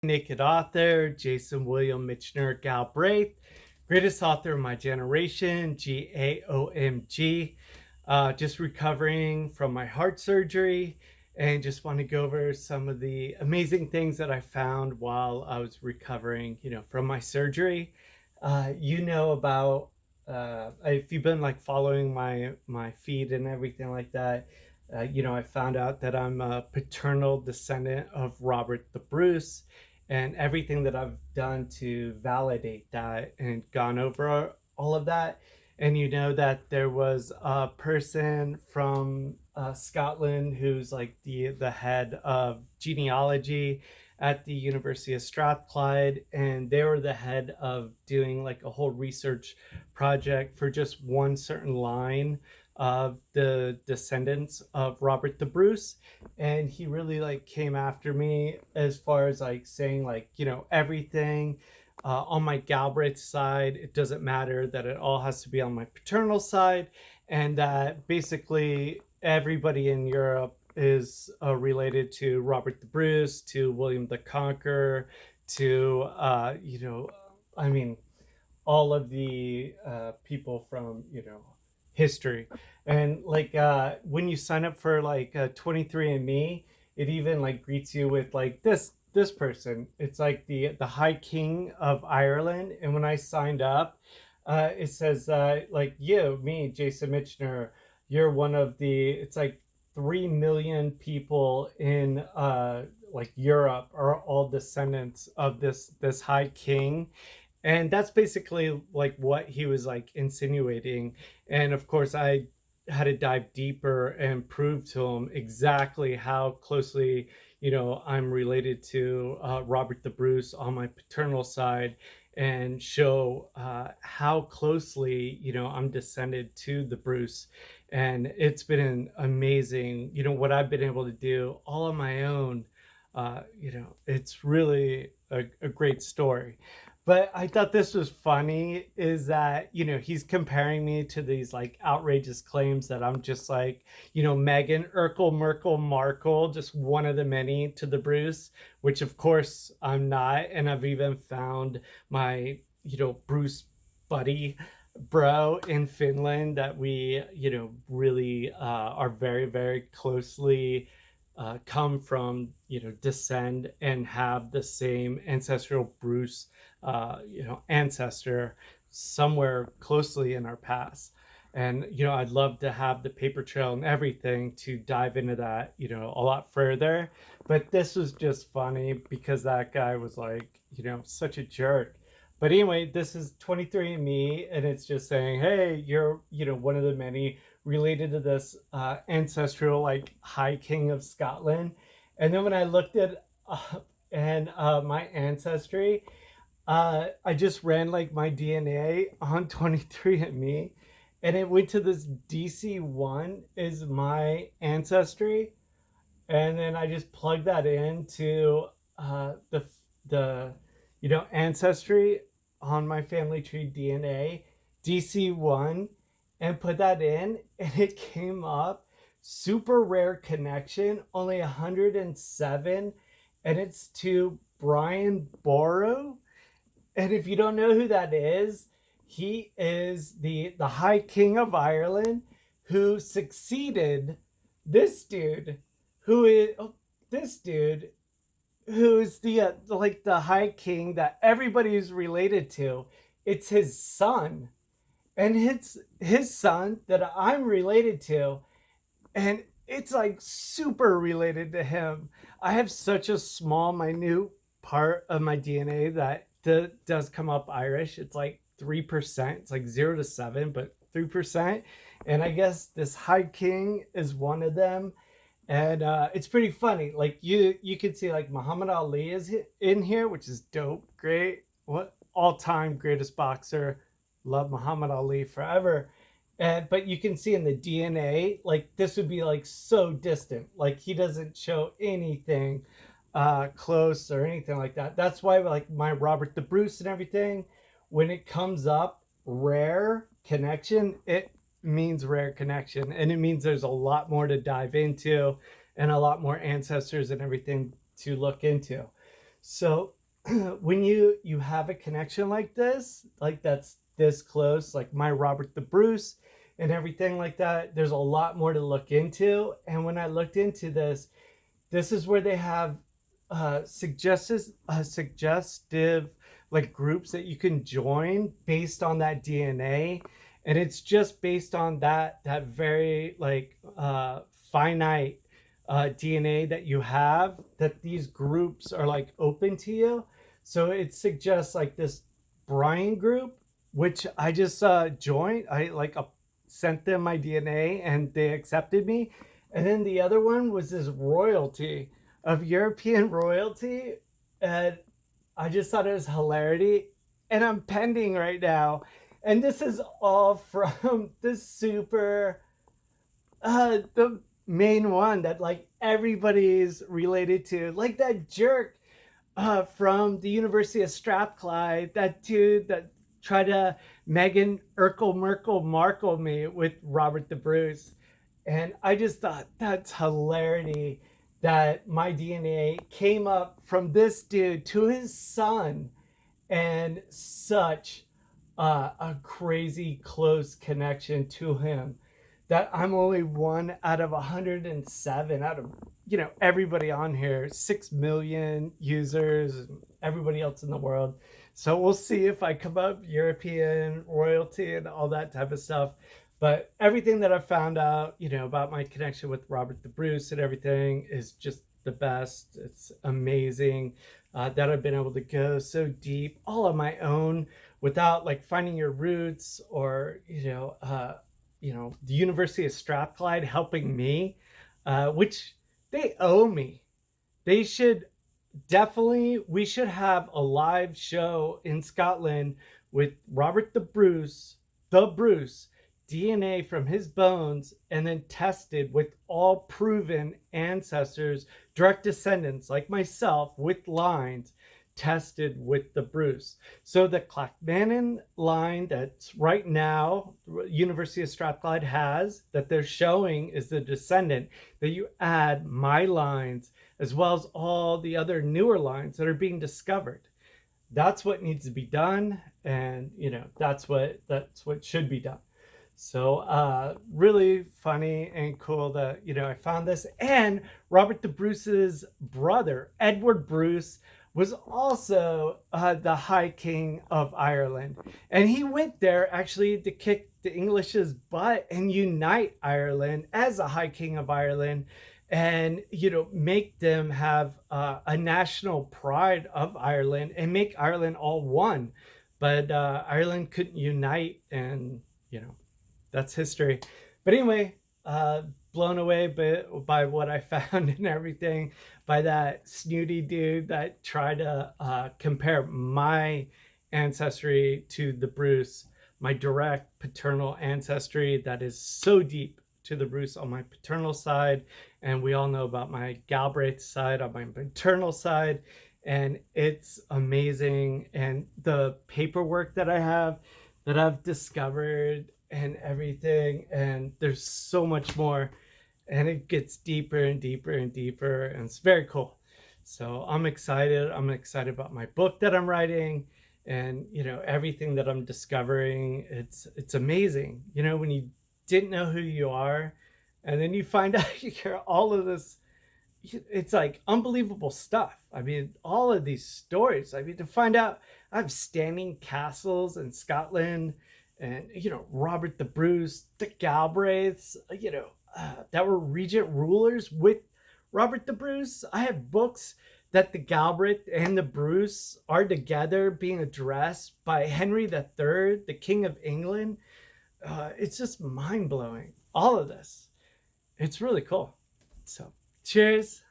Naked author, Jason William Mitchiner Galbraith, greatest author of my generation, GAOMG. Just recovering from my heart surgery and just want to go over some of the amazing things that I found while I was recovering, from my surgery. About if you've been like following my feed and everything like that, I found out that I'm a paternal descendant of Robert the Bruce, and everything that I've done to validate that and gone over all of that. And that there was a person from Scotland who's like the head of genealogy at the University of Strathclyde, and they were the head of doing like a whole research project for just one certain line of the descendants of Robert the Bruce. And he really like came after me as far as like saying like, everything on my Galbraith side, it doesn't matter, that it all has to be on my paternal side, and that basically everybody in Europe is related to Robert the Bruce, to William the Conqueror, to I mean, all of the people from history. And like when you sign up for like 23andMe, it even like greets you with like this person. It's like the High King of Ireland. And when I signed up, it says like me, Jason Mitchiner, you're one of the, it's like 3 million people in like Europe are all descendants of this High King. And that's basically like what he was like insinuating. And of course I had to dive deeper and prove to him exactly how closely I'm related to Robert the Bruce on my paternal side, and show how closely I'm descended to the Bruce. And it's been an amazing what I've been able to do all on my own. It's really a great story. But I thought this was funny is that, he's comparing me to these like outrageous claims that I'm just like, Meghan, Urkle-Murkle, Markle, just one of the many to the Bruce, which of course I'm not. And I've even found my, Bruce buddy bro in Finland that we, really are very, very closely come from, descend and have the same ancestral Bruce, ancestor somewhere closely in our past. And, I'd love to have the paper trail and everything to dive into that, a lot further. But this was just funny because that guy was like, such a jerk. But anyway, this is 23andMe, and it's just saying, hey, you're, one of the many related to this ancestral like High King of Scotland. And then when I looked it up and my ancestry, I just ran like my DNA on 23andMe, and it went to this DC1 is my ancestry, and then I just plugged that into the ancestry on my family tree DNA DC1, and put that in, and it came up super rare connection, only 107, and it's to Brian Boru. And if you don't know who that is, he is the High King of Ireland who succeeded this dude, who is this dude who's the like the High King that everybody is related to. It's his son, and it's his son that I'm related to, and it's like super related to him. I have such a small, minute part of my DNA that does come up Irish. It's like 3%. It's like 0 to 7, but 3%. And I guess this High King is one of them. And it's pretty funny. Like you can see like Muhammad Ali is in here, which is dope. Great. What all-time greatest boxer. Love Muhammad Ali forever. But you can see in the DNA, like this would be like so distant. Like he doesn't show anything close or anything like that. That's why like my Robert the Bruce and everything, when it comes up rare connection, it means rare connection, and it means there's a lot more to dive into and a lot more ancestors and everything to look into. So when you have a connection like this, like that's this close, like my Robert the Bruce and everything like that, there's a lot more to look into. And when I looked into this is where they have suggestive like groups that you can join based on that DNA, and it's just based on that very like finite DNA that you have, that these groups are like open to you. So it suggests like this Brian group, which I just joined. I like sent them my DNA and they accepted me. And then the other one was this royalty of European royalty. And I just thought it was hilarity. And I'm pending right now. And this is all from the super, the main one that like everybody's related to. Like that jerk from the University of Strathclyde, that dude that tried to Meghan Urkle-Murkle Markle me with Robert the Bruce. And I just thought that's hilarity that my DNA came up from this dude to his son, and such a crazy close connection to him that I'm only one out of 107 out of, everybody on here, 6 million users, and everybody else in the world. So we'll see if I come up European royalty and all that type of stuff. But everything that I found out, about my connection with Robert the Bruce and everything is just the best. It's amazing that I've been able to go so deep all on my own without like finding your roots, or the University of Strathclyde helping me, which they owe me. They should we should have a live show in Scotland with Robert the Bruce, DNA from his bones, and then tested with all proven ancestors, direct descendants like myself with lines, tested with the Bruce. So the Clackmannan line that's right now University of Strathclyde has, that they're showing is the descendant, that you add my lines as well as all the other newer lines that are being discovered. That's what needs to be done, and that's what should be done. So really funny and cool that I found this. And Robert the Bruce's brother, Edward Bruce, was also the High King of Ireland, and he went there actually to kick the English's butt and unite Ireland as a High King of Ireland, and make them have a national pride of Ireland and make Ireland all one. But Ireland couldn't unite, and that's history. But anyway, blown away by what I found and everything, by that snooty dude that tried to compare my ancestry to the Bruce, my direct paternal ancestry that is so deep to the Bruce on my paternal side. And we all know about my Galbraith side on my maternal side. And it's amazing. And the paperwork that I have, that I've discovered and everything, and there's so much more, and it gets deeper and deeper and deeper, and it's very cool. So I'm excited about my book that I'm writing, and everything that I'm discovering. It's amazing, when you didn't know who you are, and then you find out you hear all of this. It's like unbelievable stuff. I mean, all of these stories, I mean, to find out I have standing castles in Scotland, and Robert the Bruce, the Galbraiths, that were regent rulers with Robert the Bruce. I have books that the Galbraith and the Bruce are together being addressed by Henry III, the King of England. It's just mind-blowing, all of this. It's really cool. So cheers.